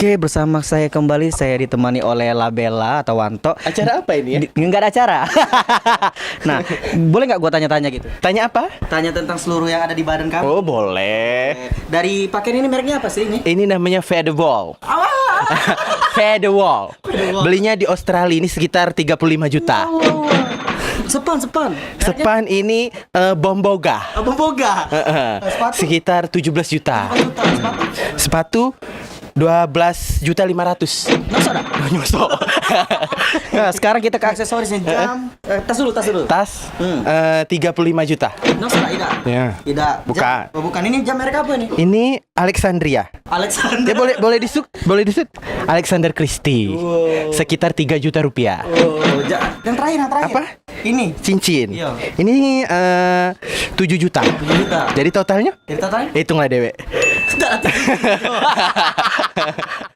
Oke, bersama saya kembali. Saya ditemani oleh Labella atau Wanto. Acara apa ini ya? Nggak ada acara. Nah, boleh nggak gua tanya-tanya gitu? Tanya apa? Tanya tentang seluruh yang ada di badan kamu. Oh boleh. Dari pakaian ini mereknya apa sih ini? Ini namanya Fedewall. Ah, Fedewall. Fedewall. Belinya di Australia ini sekitar 35 juta. Sepan. Sepan ini Bomboga. Apa boga? Sepatu. Sekitar 17 juta. Sepatu 12.500.000. Masa dah? Nyosok. Nah, sekarang kita ke aksesorisnya. Jam. Tas dulu. Tas 35 juta. Masa tidak? Ya. Tidak. Bukan. Jam. Oh, bukan. Ini jam merek apa nih? Ini Alexandria. Alexander. Ya boleh disut. Alexander Christie. Wow. Sekitar 3 juta rupiah. Oh, yang terakhir. Apa? Ini. Cincin. Iya. Ini 7 juta. 7 juta. Jadi totalnya? Jadi totalnya? Hitunglah dewe. Sudah.